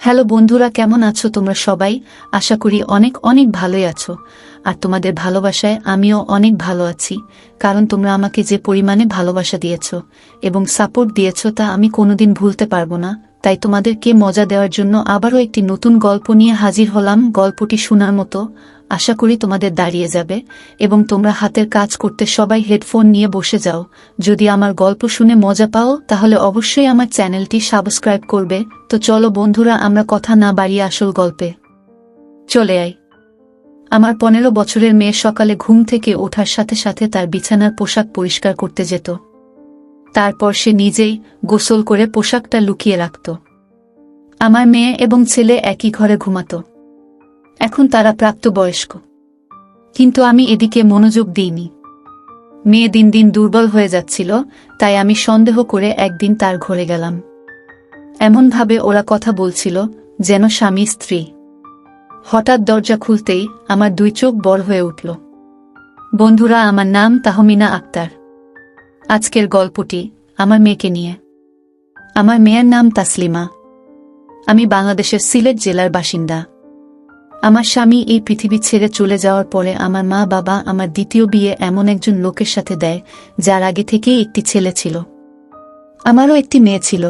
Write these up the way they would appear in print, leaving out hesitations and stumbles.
Hello বন্ধুরা, কেমন আছো তোমরা সবাই? আশা করি অনেক অনেক ভালোই আছো। আর তোমাদের ভালোবাসায় আমিও অনেক ভালো আছি, কারণ তোমরা আমাকে যে পরিমাণে ভালোবাসা দিয়েছো এবং সাপোর্ট দিয়েছো তা আমি কোনোদিন ভুলতে পারবো না। তাই তোমাদেরকে মজা দেওয়ার জন্য আবারও একটি নতুন গল্প নিয়ে হাজির হলাম। গল্পটি শোনার মতো আশা করি তোমাদের দাঁড়িয়ে যাবে এবং তোমরা হাতের কাজ করতে সবাই হেডফোন নিয়ে বসে যাও। যদি আমার গল্প শুনে মজা পাও তাহলে অবশ্যই আমার চ্যানেলটি সাবস্ক্রাইব করবে। তো চলো বন্ধুরা, আমরা কথা না বাড়িয়ে আসল গল্পে চলে আই। আমার 15 বছরের মেয়ে সকালে ঘুম থেকে ওঠার সাথে সাথে তার বিছানার পোশাক পরিষ্কার করতে যেত। তারপর সে নিজেই গোসল করে পোশাকটা লুকিয়ে রাখত। আমার মেয়ে এবং ছেলে একই ঘরে ঘুমাত। এখন তারা প্রাপ্তবয়স্ক, কিন্তু আমি এদিকে মনোযোগ দিইনি। মেয়ে দিন দিন দুর্বল হয়ে যাচ্ছিল, তাই আমি সন্দেহ করে একদিন তার ঘরে গেলাম। এমনভাবে ওরা কথা বলছিল যেন স্বামী স্ত্রী। হঠাৎ দরজা খুলতেই আমার 2 চোখ বড় হয়ে উঠল। বন্ধুরা, আমার নাম তাহমিনা আক্তার। আজকের গল্পটি আমার মেয়েকে নিয়ে। আমার মেয়ের নাম তাসলিমা। আমি বাংলাদেশের সিলেট জেলার বাসিন্দা। আমার স্বামী এই পৃথিবী ছেড়ে চলে যাওয়ার পরে আমার মা বাবা আমার দ্বিতীয় বিয়ে এমন একজন লোকের সাথে দেয় যার আগে থেকেই একটি ছেলে ছিল। আমারও একটি মেয়ে ছিল।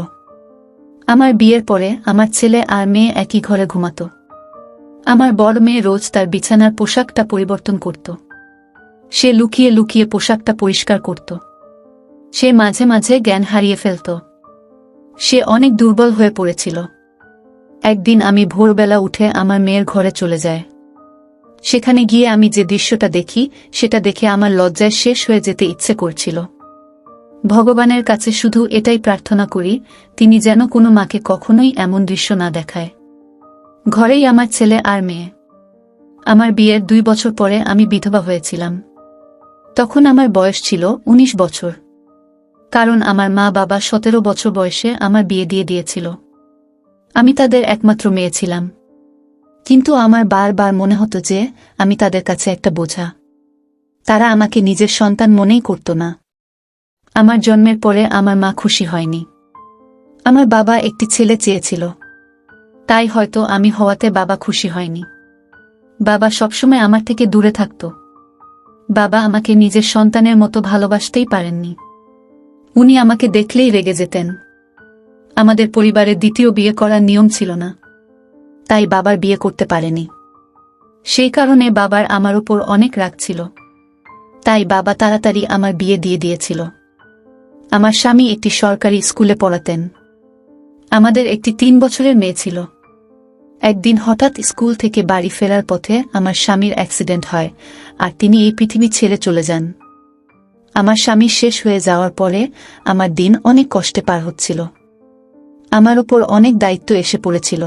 আমার বিয়ের পরে আমার ছেলে আর মেয়ে একই ঘরে ঘুমাত। আমার বড় মেয়ে রোজ তার বিছানার পোশাকটা পরিবর্তন করত। সে লুকিয়ে লুকিয়ে পোশাকটা পরিষ্কার করত। সে মাঝে মাঝে জ্ঞান হারিয়ে ফেলত। সে অনেক দুর্বল হয়ে পড়েছিল। একদিন আমি ভোরবেলা উঠে আমার মেয়ের ঘরে চলে যাই। সেখানে গিয়ে আমি যে দৃশ্যটা দেখি সেটা দেখে আমার লজ্জায় শেষ হয়ে যেতে ইচ্ছে করছিল। ভগবানের কাছে শুধু এটাই প্রার্থনা করি, তিনি যেন কোনো মাকে কখনোই এমন দৃশ্য না দেখায়। ঘরেই আমার ছেলে আর মেয়ে। আমার বিয়ের 2 বছর পরে আমি বিধবা হয়েছিলাম। তখন আমার বয়স ছিল 19 বছর, কারণ আমার মা বাবা 17 বছর বয়সে আমার বিয়ে দিয়ে দিয়েছিল। আমি তাদের একমাত্র মেয়ে ছিলাম, কিন্তু আমার বারবার মনে হতো যে আমি তাদের কাছে একটা বোঝা। তারা আমাকে নিজের সন্তান মনেই করত না। আমার জন্মের পরে আমার মা খুশি হয়নি। আমার বাবা একটি ছেলে চেয়েছিল, তাই হয়তো আমি হওয়াতে বাবা খুশি হয়নি। বাবা সবসময় আমার থেকে দূরে থাকত। বাবা আমাকে নিজের সন্তানের মতো ভালোবাসতেই পারেননি। উনি আমাকে দেখলেই রেগে যেতেন। আমাদের পরিবারে দ্বিতীয় বিয়ে করার নিয়ম ছিল না, তাই বাবার বিয়ে করতে পারেনি। সেই কারণে বাবার আমার উপর অনেক রাগ ছিল, তাই বাবা তাড়াতাড়ি আমার বিয়ে দিয়ে দিয়েছিল। আমার স্বামী একটি সরকারি স্কুলে পড়াতেন। আমাদের একটি 3 বছরের মেয়ে ছিল। একদিন হঠাৎ স্কুল থেকে বাড়ি ফেরার পথে আমার স্বামীর অ্যাক্সিডেন্ট হয় আর তিনি এই পৃথিবী ছেড়ে চলে যান। আমার স্বামী শেষ হয়ে যাওয়ার পরে আমার দিন অনেক কষ্টে পার হচ্ছিল। আমার উপর অনেক দায়িত্ব এসে পড়েছিল।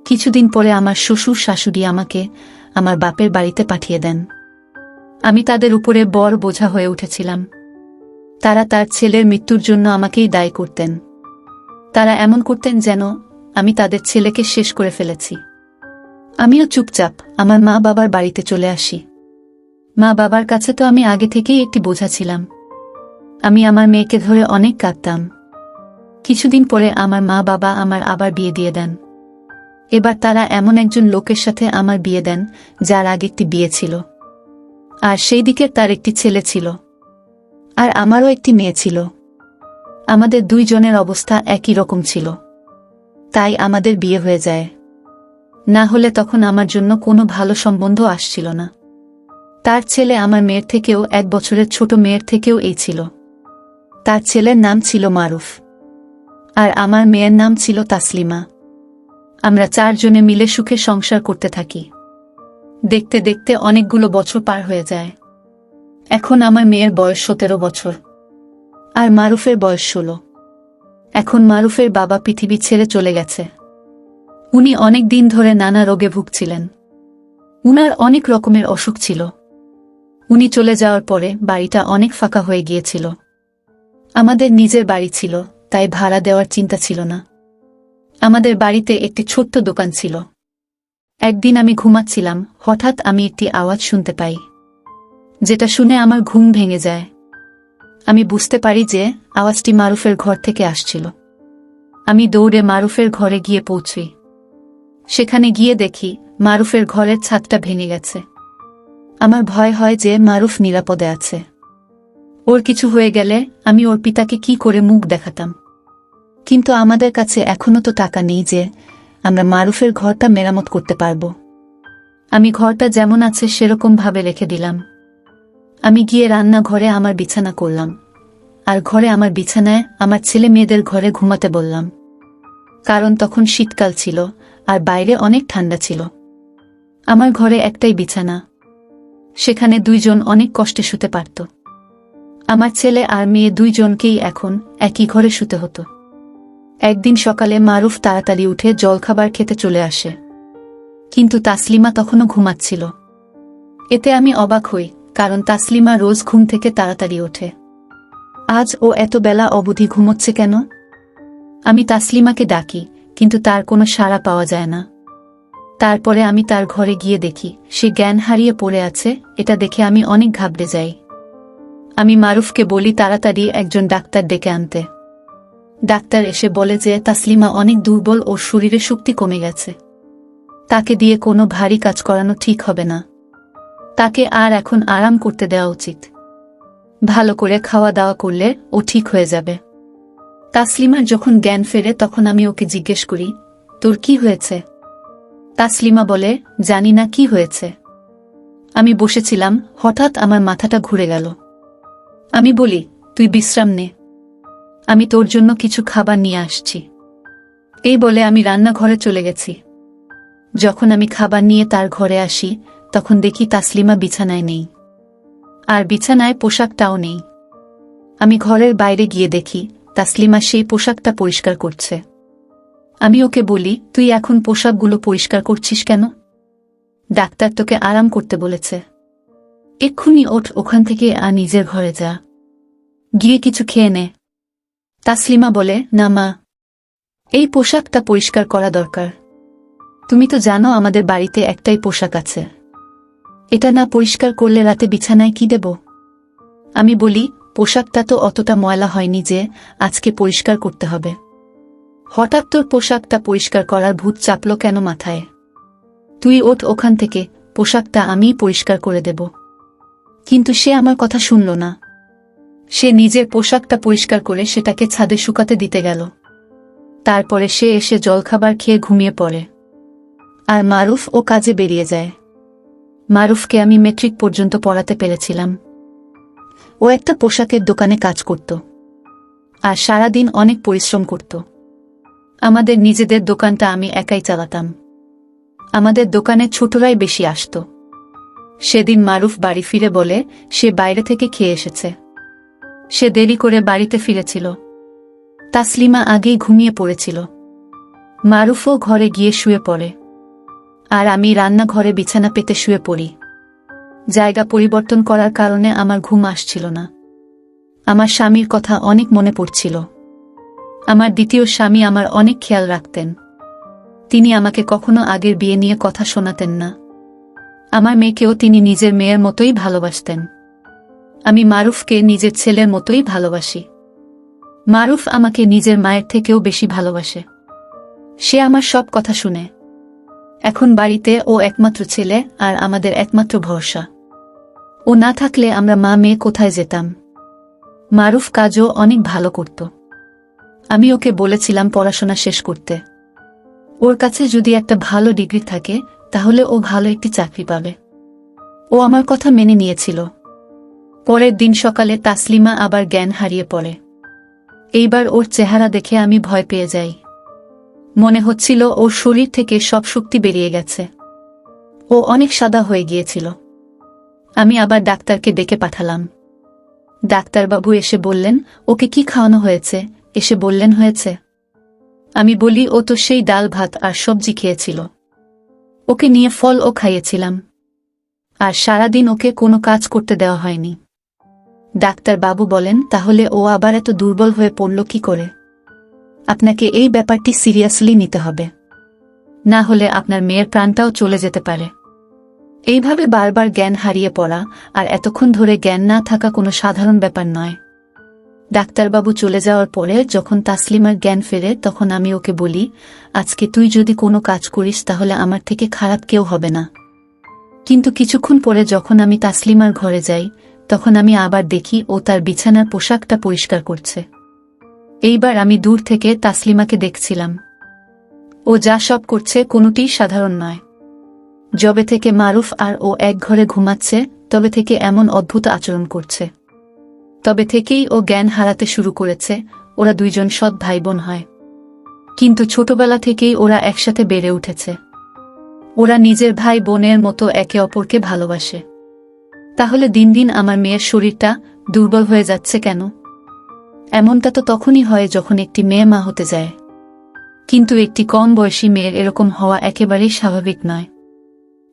কিছুদিন পরে আমার শ্বশুর শাশুড়ি আমাকে আমার বাপের বাড়িতে পাঠিয়ে দেন। আমি তাদের উপরে বড় বোঝা হয়ে উঠেছিলাম। তারা তার ছেলের মৃত্যুর জন্য আমাকেই দায়ী করতেন। তারা এমন করতেন যেন আমি তাদের ছেলেকে শেষ করে ফেলেছি। আমিও চুপচাপ আমার মা বাবার বাড়িতে চলে আসি। মা বাবার কাছে তো আমি আগে থেকেই একটি বোঝা ছিলাম। আমি আমার মেয়েকে ধরে অনেক কাঁদতাম। কিছুদিন পরে আমার মা বাবা আমার আবার বিয়ে দিয়ে দেন। এবার তারা এমন একজন লোকের সাথে আমার বিয়ে দেন যার আগে একটি বিয়ে ছিল, আর সেই দিকে তার একটি ছেলে ছিল, আর আমারও একটি মেয়ে ছিল। আমাদের 2 জনের অবস্থা একই রকম ছিল, তাই আমাদের বিয়ে হয়ে যায়। না হলে তখন আমার জন্য কোনো ভালো সম্বন্ধ আসছিল না। তার ছেলে আমার মেয়ের থেকেও 1 বছরের ছোট মেয়ের থেকেও এই ছিল। তার ছেলের নাম ছিল মারুফ, আর আমার মেয়ের নাম ছিল তাসলিমা। আমরা 4 জনে মিলে সুখে সংসার করতে থাকি। দেখতে দেখতে অনেকগুলো বছর পার হয়ে যায়। এখন আমার মেয়ের বয়স 17 বছর আর মারুফের বয়স 16। এখন মারুফের বাবা পৃথিবী ছেড়ে চলে গেছে। উনি অনেক দিন ধরে নানা রোগে ভুগছিলেন। উনার অনেক রকমের অসুখ ছিল। উনি চলে যাওয়ার পরে বাড়িটা অনেক ফাঁকা হয়ে গিয়েছিল। আমাদের নিজের বাড়ি ছিল, তাই ভাড়া দেওয়ার চিন্তা ছিল না। আমাদের বাড়িতে একটি ছোট্ট দোকান ছিল। একদিন আমি ঘুমাচ্ছিলাম, হঠাৎ আমি একটি আওয়াজ শুনতে পাই, যেটা শুনে আমার ঘুম ভেঙে যায়। আমি বুঝতে পারি যে আওয়াজটি মারুফের ঘর থেকে আসছিল। আমি দৌড়ে মারুফের ঘরে গিয়ে পৌঁছি। সেখানে গিয়ে দেখি মারুফের ঘরের ছাদটা ভেঙে গেছে। আমার ভয় হয় যে মারুফ নিরাপদে আছে। ওর কিছু হয়ে গেলে আমি ওর পিতাকে কি করে মুখ দেখাতাম। কিন্তু আমাদের কাছে এখনো তো টাকা নেই যে আমরা মারুফের ঘরটা মেরামত করতে পারব। আমি ঘরটা যেমন আছে সেরকম ভাবে রেখে দিলাম। আমি গিয়ে রান্নাঘরে আমার বিছানা করলাম, আর ঘরে আমার বিছানায় আমার ছেলে মেয়েদের ঘরে ঘুমাতে বললাম, কারণ তখন শীতকাল ছিল আর বাইরে অনেক ঠান্ডা ছিল। আমার ঘরে একটাই বিছানা, সেখানে দুইজন অনেক কষ্টে শুতে পারত। আমার ছেলে আর মেয়ে দুইজনকেই এখন একই ঘরে শুতে হতো। একদিন সকালে মারুফ তাড়াতাড়ি উঠে জলখাবার খেতে চলে আসে, কিন্তু তাসলিমা তখনও ঘুমাচ্ছিল। এতে আমি অবাক হই, কারণ তাসলিমা রোজ ঘুম থেকে তাড়াতাড়ি ওঠে। আজ ও এত বেলা অবধি ঘুমোচ্ছে কেন? আমি তাসলিমাকে ডাকি, কিন্তু তার কোনো সাড়া পাওয়া যায় না। তারপরে আমি তার ঘরে গিয়ে দেখি সে জ্ঞান হারিয়ে পড়ে আছে। এটা দেখে আমি অনেক ঘাবড়ে যাই। আমি মারুফকে বলি তাড়াতাড়ি একজন ডাক্তার ডেকে আনতে। ডাক্তার এসে বলে যে তাসলিমা অনেক দুর্বল ও শরীরে শক্তি কমে গেছে। তাকে দিয়ে কোনো ভারী কাজ করানো ঠিক হবে না। তাকে আর এখন আরাম করতে দেওয়া উচিত। ভালো করে খাওয়া দাওয়া করলে ও ঠিক হয়ে যাবে। তাসলিমার যখন জ্ঞান ফেরে তখন আমি ওকে জিজ্ঞেস করি, তোর কি হয়েছে? তাসলিমা বলে, জানি না কি হয়েছে। আমি বসেছিলাম, হঠাৎ আমার মাথাটা ঘুরে গেল। আমি বলি, তুই বিশ্রাম নে, আমি তোর জন্য কিছু খাবার নিয়ে আসছি। এই বলে আমি রান্নাঘরে চলে গেছি। যখন আমি খাবার নিয়ে তার ঘরে আসি তখন দেখি তাসলিমা বিছানায় নেই, আর বিছানায় পোশাকটাও নেই। আমি ঘরের বাইরে গিয়ে দেখি তাসলিমা সেই পোশাকটা পরিষ্কার করছে। আমি ওকে বলি, তুই এখন পোশাকগুলো পরিষ্কার করছিস কেন? ডাক্তার তোকে আরাম করতে বলেছে। এক্ষুনি ওঠ ওখান থেকে আর নিজের ঘরে যা, গিয়ে কিছু খেয়ে নে। তাসলিমা বলে, না মা, এই পোশাকটা পরিষ্কার করা দরকার। তুমি তো জানো আমাদের বাড়িতে একটাই পোশাক আছে, এটা না পরিষ্কার করলে রাতে বিছানায় কি দেব? আমি বলি, পোশাকটা তো অতটা ময়লা হয়নি যে আজকে পরিষ্কার করতে হবে। হঠাৎ তোর পোশাকটা পরিষ্কার করার ভূত চাপল কেন মাথায়? তুই ওঠ ওখান থেকে, পোশাকটা আমিই পরিষ্কার করে দেব। কিন্তু সে আমার কথা শুনল না। সে নিজের পোশাকটা পরিষ্কার করে সেটাকে ছাদে শুকাতে দিতে গেল। তারপরে সে এসে জলখাবার খেয়ে ঘুমিয়ে পড়ে, আর মারুফ ও কাজে বেরিয়ে যায়। মারুফকে আমি মেট্রিক পর্যন্ত পড়াতে পেরেছিলাম। ও একটা পোশাকের দোকানে কাজ করত, আর সারাদিন অনেক পরিশ্রম করত। আমাদের নিজেদের দোকানটা আমি একাই চালাতাম। আমাদের দোকানে ছোটরাই বেশি আসত। সেদিন মারুফ বাড়ি ফিরে বলে সে বাইরে থেকে খেয়ে এসেছে। সে দেরি করে বাড়িতে ফিরেছিল। তাসলিমা আগেই ঘুমিয়ে পড়েছিল। মারুফও ঘরে গিয়ে শুয়ে পড়ে, আর আমি রান্নাঘরে বিছানা পেতে শুয়ে পড়ি। জায়গা পরিবর্তন করার কারণে আমার ঘুম আসছিল না। আমার স্বামীর কথা অনেক মনে পড়ছিল। আমার দ্বিতীয় স্বামী আমার অনেক খেয়াল রাখতেন। তিনি আমাকে কখনো আগের বিয়ে নিয়ে কথা শোনাতেন না। আমার মেয়েকেও তিনি নিজের মেয়ের মতোই ভালোবাসতেন। আমি মারুফকে নিজের ছেলের মতোই ভালোবাসি। মারুফ আমাকে নিজের মায়ের থেকেও বেশি ভালোবাসে। সে আমার সব কথা শুনে। এখন বাড়িতে ও একমাত্র ছেলে আর আমাদের একমাত্র ভরসা। ও না থাকলে আমরা মা মেয়ে কোথায় যেতাম? মারুফ কাজও অনেক ভালো করত। আমি ওকে বলেছিলাম পড়াশোনা শেষ করতে। ওর কাছে যদি একটা ভালো ডিগ্রি থাকে তাহলে ও ভালো একটি চাকরি পাবে। ও আমার কথা মেনে নিয়েছিল। পরের দিন সকালে তাসলিমা আবার জ্ঞান হারিয়ে পড়ে। এইবার ওর চেহারা দেখে আমি ভয় পেয়ে যাই। মনে হচ্ছিল ওর শরীর থেকে সব শক্তি বেরিয়ে গেছে। ও অনেক সাদা হয়ে গিয়েছিল। আমি আবার ডাক্তারকে ডেকে পাঠালাম। ডাক্তারবাবু এসে বললেন, ওকে কি খাওয়ানো হয়েছে? এসে বললেন, হয়েছে। আমি বলি, ও তো সেই ডাল ভাত আর সবজি খেয়েছিল। ওকে নিয়ে ফলও খাইয়েছিলাম, আর সারাদিন ওকে কোনো কাজ করতে দেওয়া হয়নি। ডাক্তারবাবু বলেন, তাহলে ও আবার এত দুর্বল হয়ে পড়ল কি করে? আপনাকে এই ব্যাপারটি সিরিয়াসলি নিতে হবে, না হলে আপনার মেয়ের প্রাণটাও চলে যেতে পারে। এইভাবে বারবার জ্ঞান হারিয়ে পড়া আর এতক্ষণ ধরে জ্ঞান না থাকা কোনো সাধারণ ব্যাপার নয়। ডাক্তারবাবু চলে যাওয়ার পরে যখন তাসলিমার জ্ঞান ফেরে তখন আমি ওকে বলি, আজকে তুই যদি কোনো কাজ করিস তাহলে আমার থেকে খারাপ কেউ হবে না। কিন্তু কিছুক্ষণ পরে যখন আমি তাসলিমার ঘরে যাই তখন আমি আবার দেখি ও তার বিছানার পোশাকটা পরিষ্কার করছে। এইবার আমি দূর থেকে তাসলিমাকে দেখছিলাম। ও যা সব করছে কোনোটিই সাধারণ নয়। যবে থেকে মারুফ আর ও এক ঘরে ঘুমাচ্ছে তবে থেকে এমন অদ্ভুত আচরণ করছে। তবে থেকেই ও জ্ঞান হারাতে শুরু করেছে। ওরা দুইজন সৎ ভাই বোন হয়, কিন্তু ছোটবেলা থেকেই ওরা একসাথে বেড়ে উঠেছে। ওরা নিজের ভাই বোনের মতো একে অপরকে ভালোবাসে। তাহলে দিন দিন আমার মেয়ের শরীরটা দুর্বল হয়ে যাচ্ছে কেন? এমনটা তো তখনই হয় যখন একটি মেয়ে মা হতে যায়, কিন্তু একটি কম বয়সী মেয়ের এরকম হওয়া একেবারেই স্বাভাবিক নয়।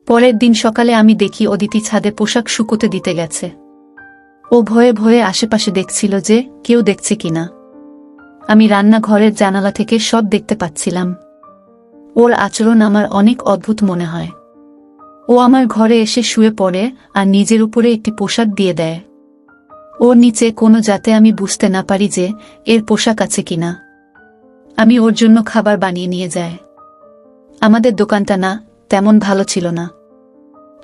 পরের দিন সকালে আমি দেখি অদিতি ছাদে পোশাক শুকোতে দিতে গেছে। ও ভয়ে ভয়ে আশেপাশে দেখছিল যে কেউ দেখছে কিনা। আমি রান্নাঘরের জানালা থেকে সব দেখতে পাচ্ছিলাম। ওর আচরণ আমার অনেক অদ্ভুত মনে হয়। ও আমার ঘরে এসে শুয়ে পড়ে আর নিজের উপরে একটি পোশাক দিয়ে দেয়। ওর নিচে কোনো, যাতে আমি বুঝতে না পারি যে এর পোশাক আছে কিনা। আমি ওর জন্য খাবার বানিয়ে নিয়ে যাই। আমাদের দোকানটা না তেমন ভালো ছিল না।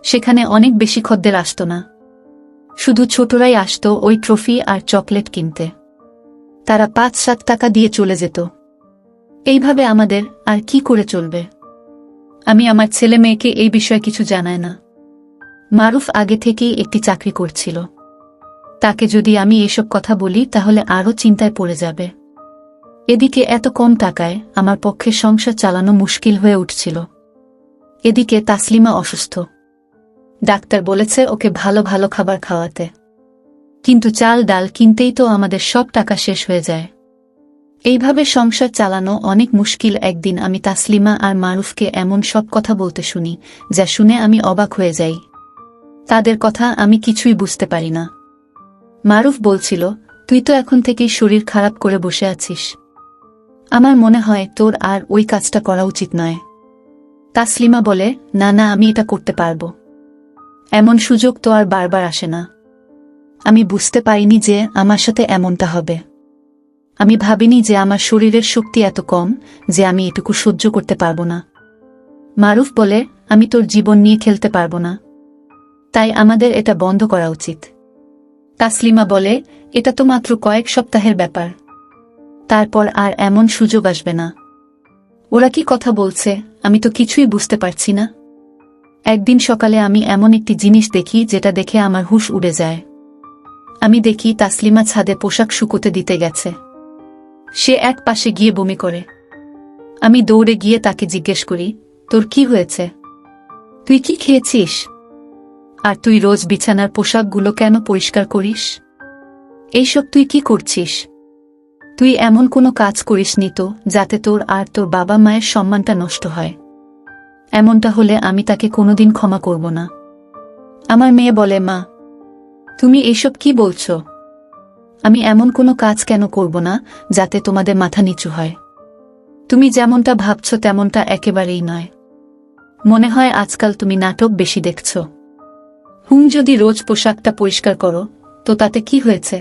সেখানে অনেক বেশি খদ্দের আসতো না, শুধু ছোটরাই আসতো ওই ট্রফি আর চকলেট কিনতে। তারা ৫-৭ টাকা দিয়ে চলে যেত। এইভাবে আমাদের আর কি করে চলবে? আমি আমার ছেলে মেয়েকে এই বিষয়ে কিছু জানাই না। মারুফ আগে থেকেই একটি চাকরি করছিল। তাকে যদি আমি এসব কথা বলি তাহলে আরও চিন্তায় পড়ে যাবে। এদিকে এত কম টাকায় আমার পক্ষে সংসার চালানো মুশকিল হয়ে উঠছিল। এদিকে তাসলিমা অসুস্থ। ডাক্তার বলেছে ওকে ভালো ভালো খাবার খাওয়াতে, কিন্তু চাল ডাল কিনতেই তো আমাদের সব টাকা শেষ হয়ে যায়। এইভাবে সংসার চালানো অনেক মুশকিল। একদিন আমি তাসলিমা আর মারুফকে এমন সব কথা বলতে শুনি যা শুনে আমি অবাক হয়ে যাই। তাদের কথা আমি কিছুই বুঝতে পারি না। মারুফ বলছিল, তুই তো এখন থেকেই শরীর খারাপ করে বসে আছিস। আমার মনে হয় তোর আর ওই কাজটা করা উচিত নয়। তাসলিমা বলে, না না, আমি এটা করতে পারবো। এমন সুযোগ তো আর বারবার আসে না। আমি বুঝতে পারিনি যে আমার সাথে এমনটা হবে। আমি ভাবিনি যে আমার শরীরের শক্তি এত কম যে আমি এটুকু সহ্য করতে পারবো না। মারুফ বলে, আমি তোর জীবন নিয়ে খেলতে পারবো না, তাই আমাদের এটা বন্ধ করা উচিত। তাসলিমা বলে, এটা তো মাত্র কয়েক সপ্তাহের ব্যাপার, তারপর আর এমন সুযোগ আসবে না। ওরা কি কথা বলছে আমি তো কিছুই বুঝতে পারছি না। একদিন সকালে আমি এমন একটি জিনিস দেখি যেটা দেখে আমার হুঁশ উড়ে যায়। আমি দেখি তাসলিমা ছাদে পোশাক শুকোতে দিতে গেছে। সে এক পাশে গিয়ে বমি করে। আমি দৌড়ে গিয়ে তাকে জিজ্ঞেস করি, তোর কি হয়েছে? তুই কি খেয়েছিস? আর তুই রোজ বিছানার পোশাকগুলো কেন পরিষ্কার করিস? এইসব তুই কি করছিস? তুই এমন কোনো কাজ করিসনি তো যাতে তোর আর তোর বাবা মায়ের সম্মানটা নষ্ট হয়। এমনটা হলে আমি তাকে কোনোদিন ক্ষমা করব না। আমার মেয়ে বলে, মা তুমি এইসব কি বলছো? আমি এমন কোনো কাজ কেন করব না যাতে তোমাদের মাথা নিচু হয়? তুমি যেমনটা ভাবছ তেমনটা একেবারেই নয়। মনে হয় আজকাল তুমি নাটক বেশি দেখছ। যদি রোজ পোশাকটা পরিষ্কার করো তো তাতে কি হয়েছে?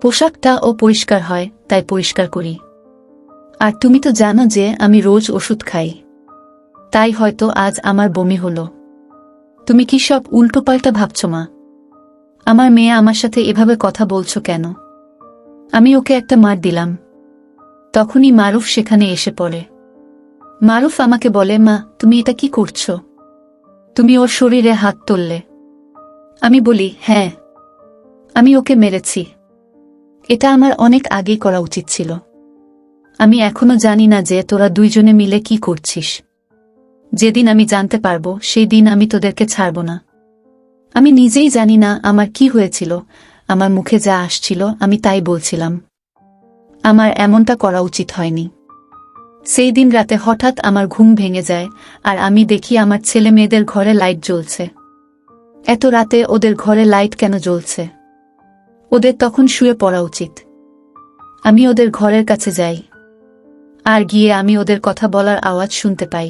পোশাকটা ও পরিষ্কার হয় তাই পরিষ্কার করি। আর তুমি তো জানো যে আমি রোজ ওষুধ খাই, তাই হয়তো আজ আমার বমি হলো। তুমি কি সব উল্টোপাল্টা ভাবছ মা? আমার মেয়ে আমার সাথে এভাবে কথা বলছো কেন? আমি ওকে একটা মার দিলাম। তখনই মারুফ সেখানে এসে পড়ে। মারুফ আমাকে বলে, মা তুমি এটা কি করছো? তুমি ওর শরীরে হাত তুললে। আমি বলি, হ্যাঁ, আমি ওকে মেরেছি। এটা আমার অনেক আগেই করা উচিত ছিল। আমি এখনো জানি না যে তোরা দুইজনে মিলে কি করছিস। যেদিন আমি জানতে পারবো সেই দিন আমি তোদেরকে ছাড়ব না। আমি নিজেই জানি না আমার কি হয়েছিল। আমার মুখে যা আসছিল আমি তাই বলছিলাম। আমার এমনটা করা উচিত হয়নি। সেই দিন রাতে হঠাৎ আমার ঘুম ভেঙে যায় আর আমি দেখি আমার ছেলে মেয়েদের ঘরে লাইট জ্বলছে। এত রাতে ওদের ঘরে লাইট কেন জ্বলছে? ওদের তখন শুয়ে পড়া উচিত। আমি ওদের ঘরের কাছে যাই, আর গিয়ে আমি ওদের কথা বলার আওয়াজ শুনতে পাই।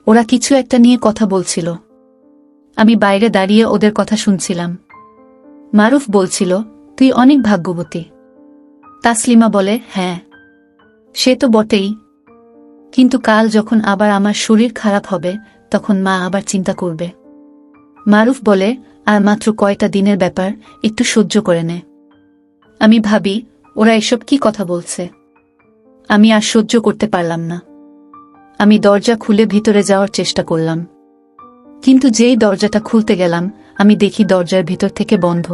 ওরা কিছু একটা নিয়ে কথা বলছিল। আমি বাইরে দাঁড়িয়ে ওদের কথা শুনছিলাম। মারুফ বলছিল, তুই অনেক ভাগ্যবতী। তাসলিমা বলে, হ্যাঁ সে তো বটেই, কিন্তু কাল যখন আবার আমার শরীর খারাপ হবে তখন মা আবার চিন্তা করবে। মারুফ বলে, আর মাত্র কয়টা দিনের ব্যাপার, একটু সহ্য করে নে। আমি ভাবি, ওরা এসব কি কথা বলছে। আমি আর সহ্য করতে পারলাম না। আমি দরজা খুলে ভিতরে যাওয়ার চেষ্টা করলাম, কিন্তু যেই দরজাটা খুলতে গেলাম আমি দেখি দরজার ভিতর থেকে বন্ধ।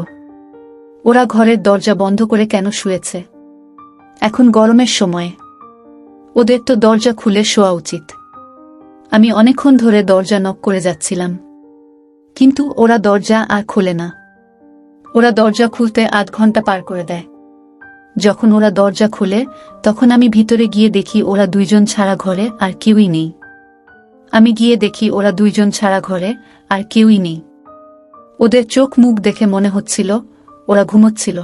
ওরা ঘরের দরজা বন্ধ করে কেন শুয়েছে? এখন গরমের সময়, ওদের তো দরজা খুলে শোয়া উচিত। আমি অনেকক্ষণ ধরে দরজা নক করে যাচ্ছিলাম, কিন্তু ওরা দরজা আর খোলে না। ওরা দরজা খুলতে আধ ঘন্টা পার করে দেয়। যখন ওরা দরজা খুলে তখন আমি ভিতরে গিয়ে দেখি ওরা দুইজন ছাড়া ঘরে আর কেউই নেই। আমি গিয়ে দেখি ওরা দুইজন ছাড়া ঘরে আর কেউই নেই। ওদের চোখ মুখ দেখে মনে হচ্ছিল ওরা ঘুমোচ্ছিল।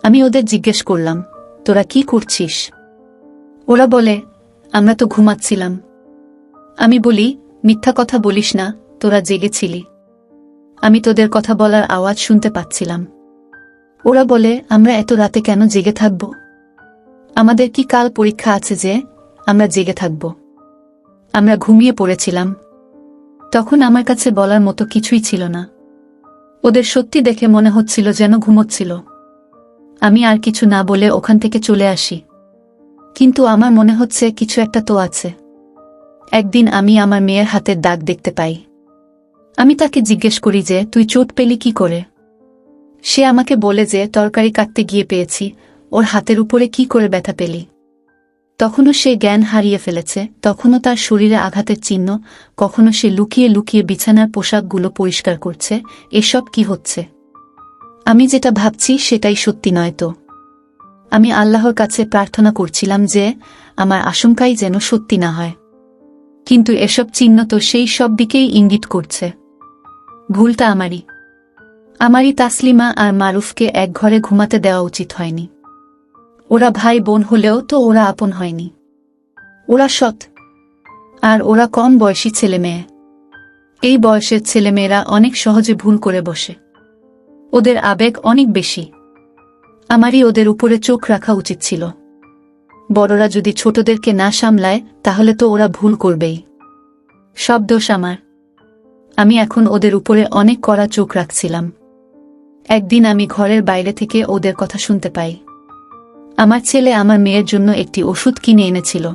আমি ওদের জিজ্ঞেস করলাম, তোরা কি করছিস? ওরা বলে, আমরা তো ঘুমাচ্ছিলাম। আমি বলি, মিথ্যা কথা বলিস না, তোরা জেগেছিলি। আমি তোদের কথা বলার আওয়াজ শুনতে পাচ্ছিলাম। ওরা বলে, আমরা এত রাতে কেন জেগে থাকব? আমাদের কি কাল পরীক্ষা আছে যে আমরা জেগে থাকব? আমরা ঘুমিয়ে পড়েছিলাম। তখন আমার কাছে বলার মতো কিছুই ছিল না। ওদের সত্যি দেখে মনে হচ্ছিল যেন ঘুমোচ্ছিল। আমি আর কিছু না বলে ওখান থেকে চলে আসি, কিন্তু আমার মনে হচ্ছে কিছু একটা তো আছে। একদিন আমি আমার মেয়ের হাতের দাগ দেখতে পাই। আমি তাকে জিজ্ঞেস করি যে, তুই চোট পেলি কি করে? সে আমাকে বলে যে, তরকারি কাটতে গিয়ে পেয়েছি। ওর হাতের উপরে কি করে ব্যথা পেলি? তখনও সে জ্ঞান হারিয়ে ফেলেছে, তখনও তার শরীরে আঘাতের চিহ্ন, কখনো সে লুকিয়ে লুকিয়ে বিছানার পোশাকগুলো পরিষ্কার করছে। এসব কি হচ্ছে? আমি যেটা ভাবছি সেটাই সত্যি নয় তো? আমি আল্লাহর কাছে প্রার্থনা করছিলাম যে আমার আশঙ্কাই যেন সত্যি না হয়, কিন্তু এসব চিহ্ন তো সেই সব দিকেই ইঙ্গিত করছে। ভুলটা আমারই তাসলিমা আর মারুফকে এক ঘরে ঘুমাতে দেওয়া উচিত হয়নি। ওরা ভাই বোন হলেও তো ওরা আপন হয়নি। ওরা সৎ, আর ওরা কম বয়সী ছেলে মেয়ে। এই বয়সের ছেলেমেয়েরা অনেক সহজে ভুল করে বসে। ওদের আবেগ অনেক বেশি। আমারই ওদের উপরে চোখ রাখা উচিত ছিল। বড়রা যদি ছোটদেরকে না সামলায় তাহলে তো ওরা ভুল করবেই। সব দোষ আমার। আমি এখন ওদের উপরে অনেক কড়া চোখ রাখছিলাম। একদিন আমি ঘরের বাইরে থেকে ওদের কথা শুনতে পাই। আমার ছেলে আমার মেয়ের জন্য একটি ওষুধ কিনে এনেছিল।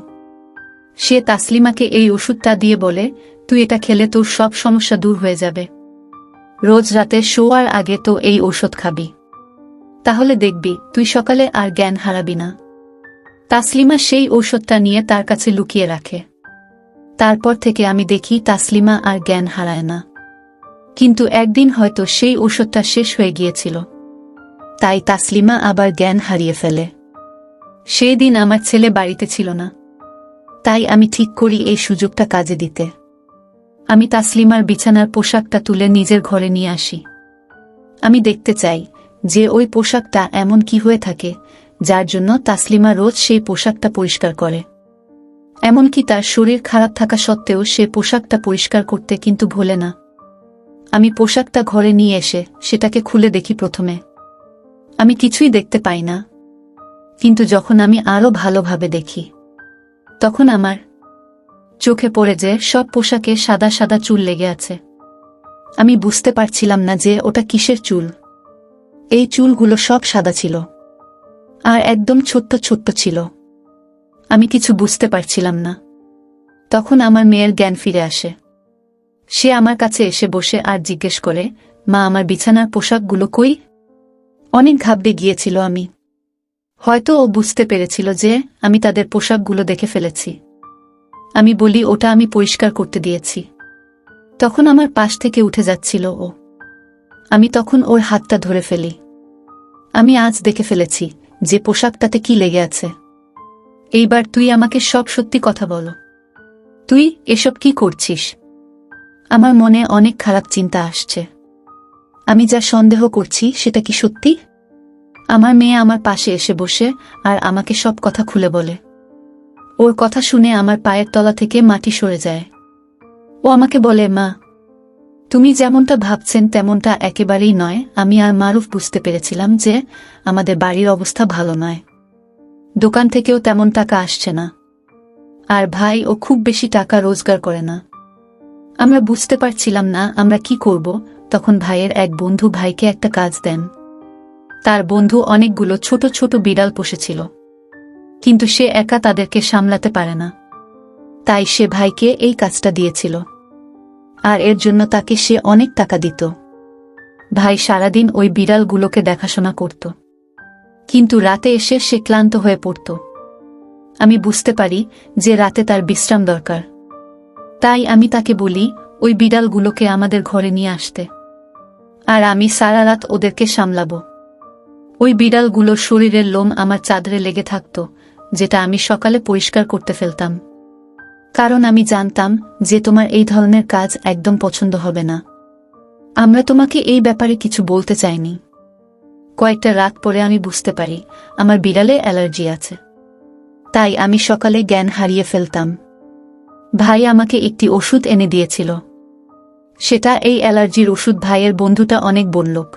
সে তাসলিমাকে এই ওষুধটা দিয়ে বলে, তুই এটা খেলে তোর সব সমস্যা দূর হয়ে যাবে। রোজ রাতে শোয়ার আগে তো এই ঔষধ খাবি, তাহলে দেখবি তুই সকালে আর জ্ঞান হারাবি না। তাসলিমা সেই ঔষধটা নিয়ে তার কাছে লুকিয়ে রাখে। তারপর থেকে আমি দেখি তাসলিমা আর জ্ঞান হারায় না। কিন্তু একদিন হয়তো সেই ঔষধটা শেষ হয়ে গিয়েছিল, তাই তাসলিমা আবার জ্ঞান হারিয়ে ফেলে। সেই দিন আমার ছেলে বাড়িতে ছিল না, তাই আমি ঠিক করি এই সুযোগটা কাজে দিতে। আমি তাসলিমার বিছানার পোশাকটা তুলে নিজের ঘরে নিয়ে আসি। আমি দেখতে চাই যে ওই পোশাকটা এমন কি হয়ে থাকে যার জন্য তাসলিমা রোজ সেই পোশাকটা পরিষ্কার করে। এমনকি তার শরীর খারাপ থাকা সত্ত্বেও সে পোশাকটা পরিষ্কার করতে কিন্তু ভোলে না। আমি পোশাকটা ঘরে নিয়ে এসে সেটাকে খুলে দেখি। প্রথমে আমি কিছুই দেখতে পাই না, কিন্তু যখন আমি আরো ভালোভাবে দেখি তখন আমার চোখে পড়ে যে সব পোশাকে সাদা সাদা চুল লেগে আছে। আমি বুঝতে পারছিলাম না যে ওটা কিসের চুল। এই চুলগুলো সব সাদা ছিল আর একদম ছোট্ট ছোট্ট ছিল। আমি কিছু বুঝতে পারছিলাম না। তখন আমার মেয়ের জ্ঞান ফিরে আসে। সে আমার কাছে এসে বসে আর জিজ্ঞেস করে, মা, আমার বিছানার পোশাকগুলো কই? অনেক ঘাবড়ে গিয়েছিল আমি। হয়তো ও বুঝতে পেরেছিল যে আমি তাদের পোশাকগুলো দেখে ফেলেছি। আমি বলি, ওটা আমি পরিষ্কার করতে দিয়েছি। তখন আমার পাশ থেকে উঠে যাচ্ছিল ও। আমি তখন ওর হাতটা ধরে ফেলি। আমি আজ দেখে ফেলেছি যে পোশাকটাতে কি লেগে আছে। এইবার তুই আমাকে সব সত্যি কথা বলো। তুই এসব কি করছিস? আমার মনে অনেক খারাপ চিন্তা আসছে। আমি যা সন্দেহ করছি সেটা কি সত্যি? আমার মেয়ে আমার পাশে এসে বসে আর আমাকে সব কথা খুলে বলে। ওর কথা শুনে আমার পায়ের তলা থেকে মাটি সরে যায়। ও আমাকে বলে, মা, তুমি যেমনটা ভাবছেন তেমনটা একেবারেই নয়। আমি আর মারুফ বুঝতে পেরেছিলাম যে আমাদের বাড়ির অবস্থা ভালো নয়। দোকান থেকেও তেমন টাকা আসছে না, আর ভাই ও খুব বেশি টাকা রোজগার করে না। আমরা বুঝতে পারছিলাম না আমরা কি করব। তখন ভাইয়ের এক বন্ধু ভাইকে একটা কাজ দেন। তার বন্ধু অনেকগুলো ছোট ছোট বিড়াল পুষেছিল, কিন্তু সে একা তাদেরকে সামলাতে পারে না। তাই সে ভাইকে এই কাজটা দিয়েছিল, আর এর জন্য তাকে সে অনেক টাকা দিত। ভাই সারাদিন ওই বিড়ালগুলোকে দেখাশোনা করত, কিন্তু রাতে এসে সে ক্লান্ত হয়ে পড়ত। আমি বুঝতে পারি যে রাতে তার বিশ্রাম দরকার, তাই আমি তাকে বলি ওই বিড়ালগুলোকে আমাদের ঘরে নিয়ে আসতে, আর আমি সারা রাত ওদেরকে সামলাবো। ওই বিড়ালগুলোর শরীরের লোম আমার চাদরে লেগে থাকত, যেটা আমি সকালে পরিষ্কার করতে ফেলতাম, কারণ আমি জানতাম যে তোমার এই ধরনের কাজ একদম পছন্দ হবে না। আমরা তোমাকে এই ব্যাপারে কিছু বলতে চাইনি। কয়েকটা রাত পরে আমি বুঝতে পারি আমার বিড়ালে অ্যালার্জি আছে, তাই আমি সকালে জ্ঞান হারিয়ে ফেলতাম। ভাই আমাকে একটি ওষুধ এনে দিয়েছিল, সেটা এই অ্যালার্জির ওষুধ। ভাইয়ের বন্ধুটা অনেক বড়লোক,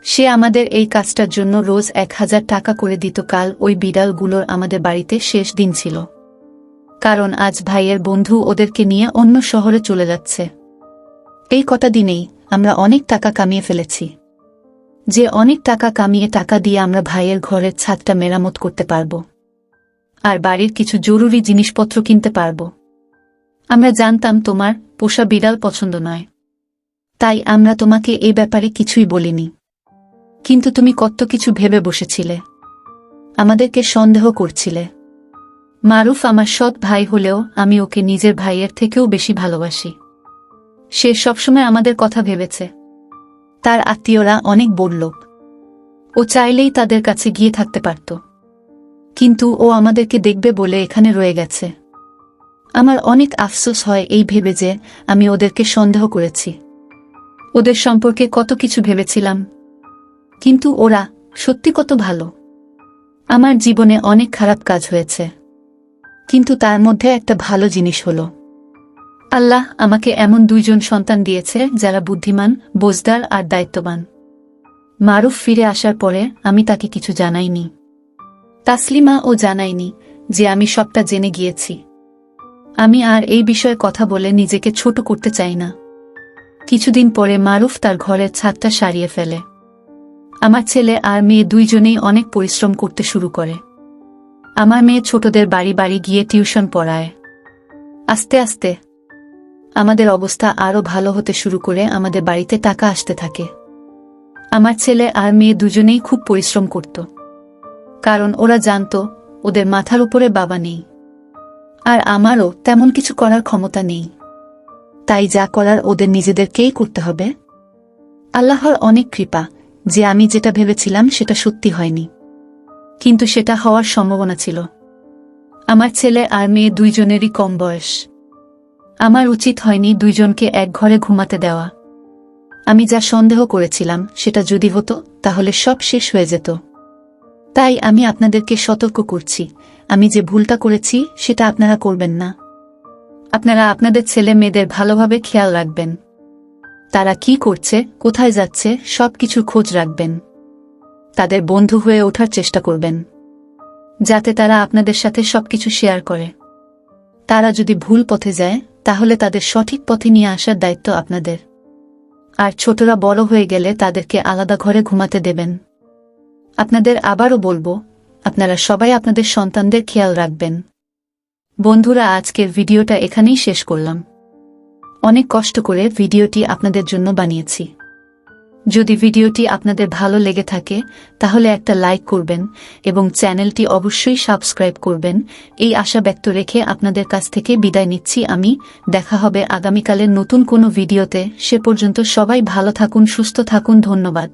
সে আমাদের এই কাজটার জন্য রোজ 1000 টাকা করে দিত। কাল ওই বিড়ালগুলোর আমাদের বাড়িতে শেষ দিন ছিল, কারণ আজ ভাইয়ের বন্ধু ওদেরকে নিয়ে অন্য শহরে চলে যাচ্ছে। এই কটা দিনেই আমরা অনেক টাকা কামিয়ে ফেলেছি, যে অনেক টাকা কামিয়ে টাকা দিয়ে আমরা ভাইয়ের ঘরের ছাদটা মেরামত করতে পারব, আর বাড়ির কিছু জরুরি জিনিসপত্র কিনতে পারব। আমরা জানতাম তোমার পোষা বিড়াল পছন্দ নয়, তাই আমরা তোমাকে এই ব্যাপারে কিছুই বলিনি। কিন্তু তুমি কত কিছু ভেবে বসেছিলে, আমাদেরকে সন্দেহ করছিলে। মারুফ আমার সৎ ভাই হলেও আমি ওকে নিজের ভাইয়ের থেকেও বেশি ভালোবাসি। সে সবসময় আমাদের কথা ভেবেছে। তার আত্মীয়রা অনেক বড়লোক, ও চাইলেই তাদের কাছে গিয়ে থাকতে পারত, কিন্তু ও আমাদেরকে দেখবে বলে এখানে রয়ে গেছে। আমার অনেক আফসোস হয় এই ভেবে যে আমি ওদেরকে সন্দেহ করেছি। ওদের সম্পর্কে কত কিছু ভেবেছিলাম, কিন্তু ওরা সত্যি কত ভালো। আমার জীবনে অনেক খারাপ কাজ হয়েছে, কিন্তু তার মধ্যে একটা ভালো জিনিস হলো, আল্লাহ আমাকে এমন 2 জন সন্তান দিয়েছে যারা বুদ্ধিমান, বোঝদার আর দায়িত্ববান। মারুফ ফিরে আসার পরে আমি তাকে কিছু জানাইনি। তাসলিমা ও জানাইনি যে আমি সবটা জেনে গিয়েছি। আমি আর এই বিষয়ে কথা বলে নিজেকে ছোট করতে চাই না। কিছুদিন পরে মারুফ তার ঘরের ছাদটা সারিয়ে ফেলে। আমার ছেলে আর মেয়ে 2 জনেই অনেক পরিশ্রম করতে শুরু করে। আমার মেয়ে ছোটদের বাড়ি বাড়ি গিয়ে টিউশন পড়ায়। আস্তে আস্তে আমাদের অবস্থা আরও ভালো হতে শুরু করে, আমাদের বাড়িতে টাকা আসতে থাকে। আমার ছেলে আর মেয়ে 2 জনেই খুব পরিশ্রম করত, কারণ ওরা জানত ওদের মাথার উপরে বাবা নেই, আর আমারও তেমন কিছু করার ক্ষমতা নেই। তাই যা করার ওদের নিজেদেরকেই করতে হবে। আল্লাহর অনেক কৃপা যে আমি যেটা ভেবেছিলাম সেটা সত্যি হয়নি, কিন্তু সেটা হওয়ার সম্ভাবনা ছিল। আমার ছেলে আর মেয়ে 2 জনেরই কম বয়স। আমার উচিত হয়নি 2 জনকে এক ঘরে ঘুমাতে দেওয়া। আমি যা সন্দেহ করেছিলাম সেটা যদি হতো তাহলে সব শেষ হয়ে যেত। তাই আমি আপনাদেরকে সতর্ক করছি, আমি যে ভুলটা করেছি সেটা আপনারা করবেন না। আপনারা আপনাদের ছেলে মেয়েদের ভালোভাবে খেয়াল রাখবেন। তারা কি করছে, কোথায় যাচ্ছে, সবকিছুর খোঁজ রাখবেন। তাদের বন্ধু হয়ে ওঠার চেষ্টা করবেন, যাতে তারা আপনাদের সাথে সবকিছু শেয়ার করে। তারা যদি ভুল পথে যায় তাহলে তাদের সঠিক পথে নিয়ে আসার দায়িত্ব আপনাদের। আর ছোটরা বড় হয়ে গেলে তাদেরকে আলাদা ঘরে ঘুমাতে দেবেন। আপনাদের আবারও বলবো, আপনারা সবাই আপনাদের সন্তানদের খেয়াল রাখবেন। বন্ধুরা, আজকের ভিডিওটা এখানেই শেষ করলাম। অনেক কষ্ট করে ভিডিওটি আপনাদের জন্য বানিয়েছি। যদি ভিডিওটি আপনাদের ভালো লেগে থাকে তাহলে একটা লাইক করবেন এবং চ্যানেলটি অবশ্যই সাবস্ক্রাইব করবেন। এই আশা ব্যক্ত রেখে আপনাদের কাছ থেকে বিদায় নিচ্ছি আমি। দেখা হবে আগামীকালের নতুন কোনো ভিডিওতে। সে পর্যন্ত সবাই ভালো থাকুন, সুস্থ থাকুন। ধন্যবাদ।